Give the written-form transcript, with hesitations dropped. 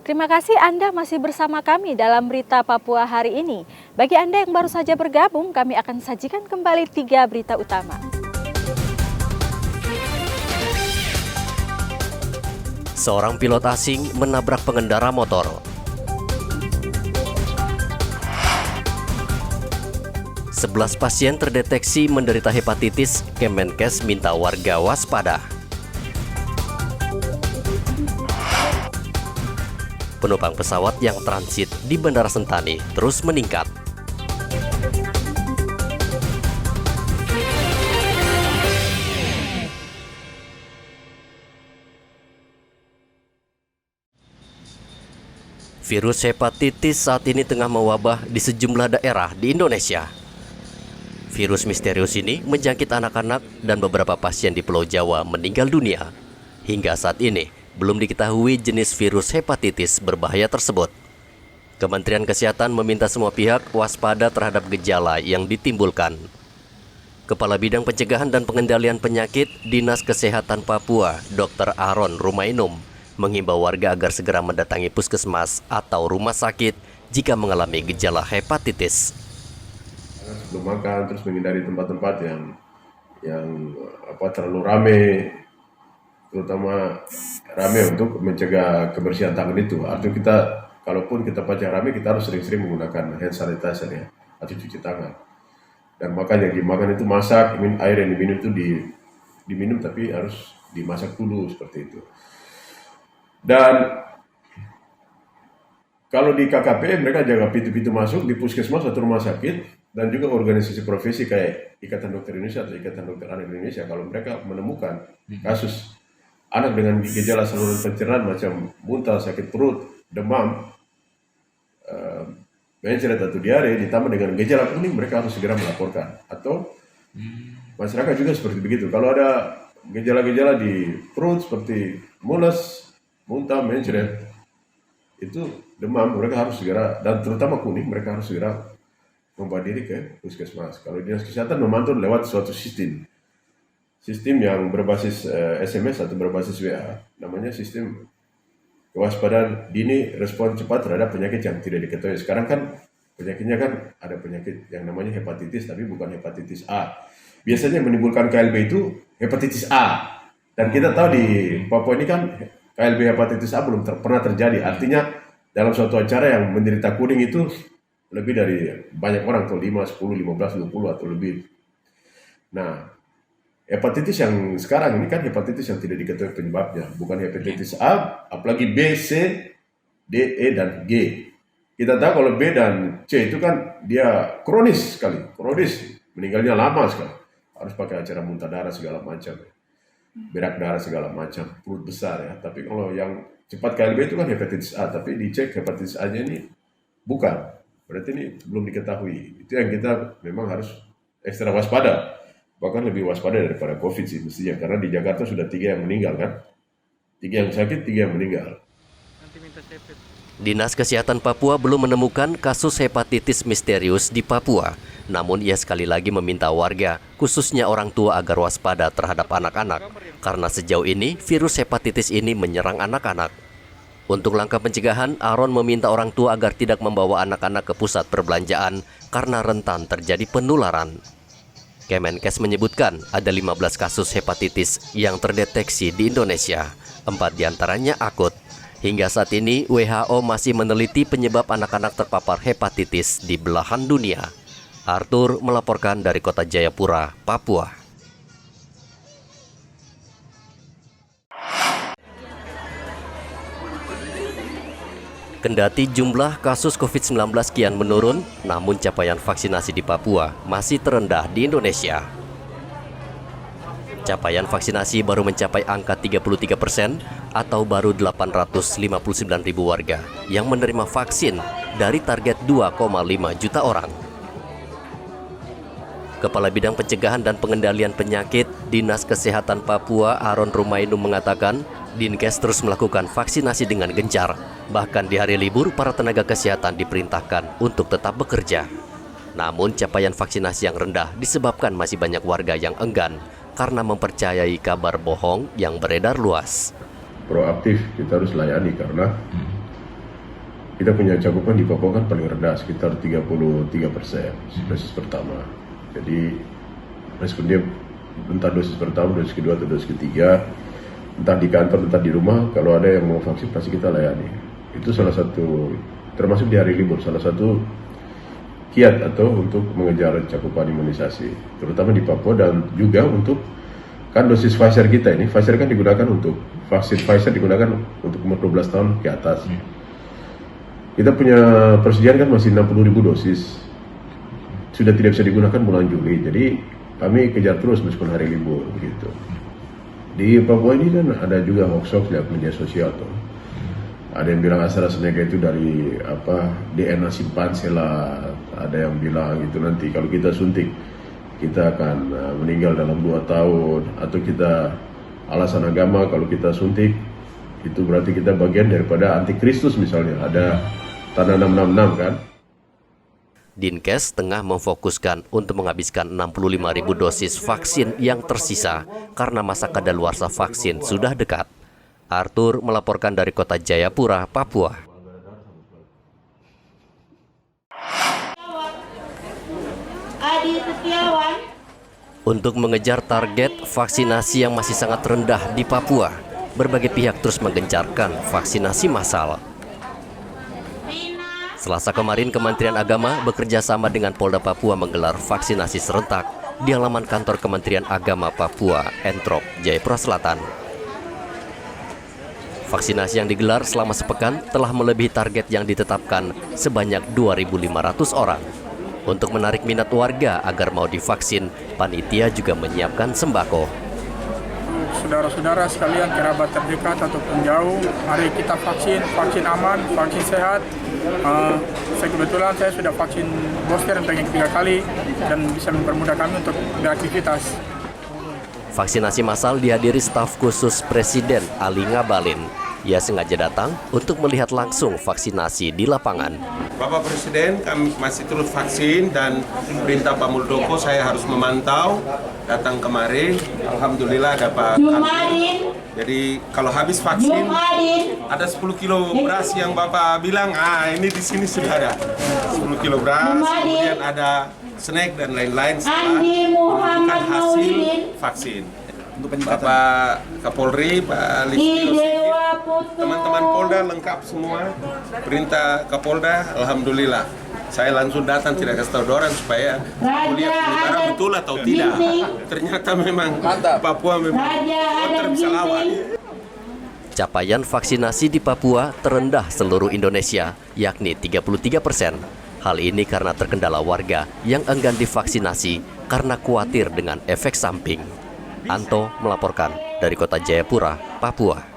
Terima kasih Anda masih bersama kami dalam Berita Papua hari ini. Bagi Anda yang baru saja bergabung, kami akan sajikan kembali 3 berita utama. Seorang pilot asing menabrak pengendara motor. Sebelas pasien terdeteksi menderita hepatitis, Kemenkes minta warga waspada. Penumpang pesawat yang transit di Bandara Sentani terus meningkat. Virus hepatitis saat ini tengah mewabah di sejumlah daerah di Indonesia. Virus misterius ini menjangkit anak-anak dan beberapa pasien di Pulau Jawa meninggal dunia. Hingga saat ini, belum diketahui jenis virus hepatitis berbahaya tersebut. Kementerian Kesehatan meminta semua pihak waspada terhadap gejala yang ditimbulkan. Kepala Bidang Pencegahan dan Pengendalian Penyakit Dinas Kesehatan Papua, Dr. Aaron Rumainum, mengimbau warga agar segera mendatangi puskesmas atau rumah sakit jika mengalami gejala hepatitis. Sebelum makan, terus menghindari tempat-tempat yang terlalu ramai, terutama rame untuk mencegah kebersihan tangan itu. Artinya kita, kalaupun kita pakai rame, kita harus sering-sering menggunakan hand sanitizer ya, atau cuci tangan. Dan makan yang dimakan itu masak, air yang diminum itu diminum tapi harus dimasak dulu seperti itu. Dan kalau di KKP mereka jaga pintu-pintu masuk di puskesmas atau rumah sakit, dan juga organisasi profesi kayak Ikatan Dokter Indonesia atau Ikatan Dokter Anak Indonesia, kalau mereka menemukan kasus anak dengan gejala saluran pencernaan macam muntah, sakit perut, demam, mencret atau diare ditambah dengan gejala kuning, mereka harus segera melaporkan. Atau masyarakat juga seperti begitu. Kalau ada gejala-gejala di perut seperti mules, muntah, mencret, itu demam, mereka harus segera, dan terutama kuning, mereka harus segera membawa diri ke puskesmas. Kalau Dinas Kesehatan memantau lewat suatu sistem yang berbasis SMS atau berbasis WA, namanya sistem kewaspadaan dini respon cepat terhadap penyakit yang tidak diketahui. Sekarang kan penyakitnya kan ada penyakit yang namanya hepatitis, tapi bukan hepatitis A. Biasanya menimbulkan KLB itu hepatitis A. Dan kita tahu di Papua ini kan KLB hepatitis A belum pernah terjadi. Artinya dalam suatu acara yang menderita kuning itu lebih dari banyak orang, atau 5, 10, 15, 20 atau lebih. Nah, hepatitis yang sekarang ini kan hepatitis yang tidak diketahui penyebabnya. Bukan hepatitis A, apalagi B, C, D, E, dan G. Kita tahu kalau B dan C itu kan dia kronis sekali. Kronis, meninggalnya lama sekali. Harus pakai acara muntah darah segala macam. Berak darah segala macam, perut besar ya. Tapi kalau yang cepat KLB itu kan hepatitis A, tapi dicek hepatitis A-nya ini bukan. Berarti ini belum diketahui. Itu yang kita memang harus ekstra waspada. Bahkan lebih waspada daripada COVID sih mestinya. Karena di Jakarta sudah 3 yang meninggal kan. 3 yang sakit, 3 yang meninggal. Dinas Kesehatan Papua belum menemukan kasus hepatitis misterius di Papua. Namun ia sekali lagi meminta warga, khususnya orang tua, agar waspada terhadap anak-anak. Karena sejauh ini virus hepatitis ini menyerang anak-anak. Untuk langkah pencegahan, Aaron meminta orang tua agar tidak membawa anak-anak ke pusat perbelanjaan karena rentan terjadi penularan. Kemenkes menyebutkan ada 15 kasus hepatitis yang terdeteksi di Indonesia, 4 diantaranya akut. Hingga saat ini, WHO masih meneliti penyebab anak-anak terpapar hepatitis di belahan dunia. Arthur melaporkan dari Kota Jayapura, Papua. Kendati jumlah kasus COVID-19 kian menurun, namun capaian vaksinasi di Papua masih terendah di Indonesia. Capaian vaksinasi baru mencapai angka 33% atau baru 859.000 warga yang menerima vaksin dari target 2,5 juta orang. Kepala Bidang Pencegahan dan Pengendalian Penyakit Dinas Kesehatan Papua, Aaron Rumainum, mengatakan Dinkes terus melakukan vaksinasi dengan gencar. Bahkan di hari libur, para tenaga kesehatan diperintahkan untuk tetap bekerja. Namun capaian vaksinasi yang rendah disebabkan masih banyak warga yang enggan karena mempercayai kabar bohong yang beredar luas. Proaktif kita harus layani karena kita punya cakupan di Papua kan paling rendah, sekitar 33% dosis pertama. Jadi respon dia entah dosis pertama, dosis kedua, atau dosis ketiga, entah di kantor, entah di rumah, kalau ada yang mau vaksin pasti kita layani. Itu salah satu, termasuk di hari libur, salah satu kiat atau untuk mengejar cakupan imunisasi, terutama di Papua. Dan juga untuk, kan dosis Pfizer kita ini, Pfizer kan digunakan untuk, vaksin Pfizer digunakan untuk umur 12 tahun ke atas. Kita punya persediaan kan masih 60.000 dosis, sudah tidak bisa digunakan bulan Juli, jadi kami kejar terus meskipun hari libur begitu. Di Papua ini kan ada juga hoax-hoax di media sosial tuh. Ada yang bilang AstraZeneca itu dari DNA simpanse lah, ada yang bilang itu nanti kalau kita suntik kita akan meninggal dalam 2 tahun, atau kita alasan agama kalau kita suntik itu berarti kita bagian daripada antikristus misalnya, ada tanda 666 kan. Dinkes tengah memfokuskan untuk menghabiskan 65.000 dosis vaksin yang tersisa karena masa kadaluarsa vaksin sudah dekat. Arthur melaporkan dari kota Jayapura, Papua. Untuk mengejar target vaksinasi yang masih sangat rendah di Papua, berbagai pihak terus menggencarkan vaksinasi massal. Selasa kemarin, Kementerian Agama bekerja sama dengan Polda Papua menggelar vaksinasi serentak di halaman kantor Kementerian Agama Papua, Entrop, Jayapura Selatan. Vaksinasi yang digelar selama sepekan telah melebihi target yang ditetapkan sebanyak 2.500 orang. Untuk menarik minat warga agar mau divaksin, panitia juga menyiapkan sembako. Saudara-saudara sekalian, kerabat terdekat ataupun jauh, mari kita vaksin, vaksin aman, vaksin sehat. Kebetulan saya sudah vaksin booster untuk yang 3 kali dan bisa mempermudah kami untuk beraktivitas. Vaksinasi massal dihadiri staf khusus Presiden Ali Ngabalin. Ia sengaja datang untuk melihat langsung vaksinasi di lapangan. Bapak Presiden, kami masih terus vaksin dan perintah Pak Muldoko saya harus memantau. Datang kemarin, alhamdulillah dapat kami. Jadi kalau habis vaksin, ada 10 kilo beras yang Bapak bilang, ini di sini sudah ada 10 kilo beras, kemudian ada snack dan lain-lain setelah menunjukkan hasil vaksin. Bapak Kapolri, Pak Listio Sigit, teman-teman Polda lengkap semua. Perintah Kapolda, alhamdulillah. Saya langsung datang, tidak kasih tahu orang supaya lihat penyebaran betul atau tidak. Ternyata memang Papua memang bisa lawan. Capaian vaksinasi di Papua terendah seluruh Indonesia, yakni 33%. Hal ini karena terkendala warga yang enggan divaksinasi karena khawatir dengan efek samping. Anto melaporkan dari kota Jayapura, Papua.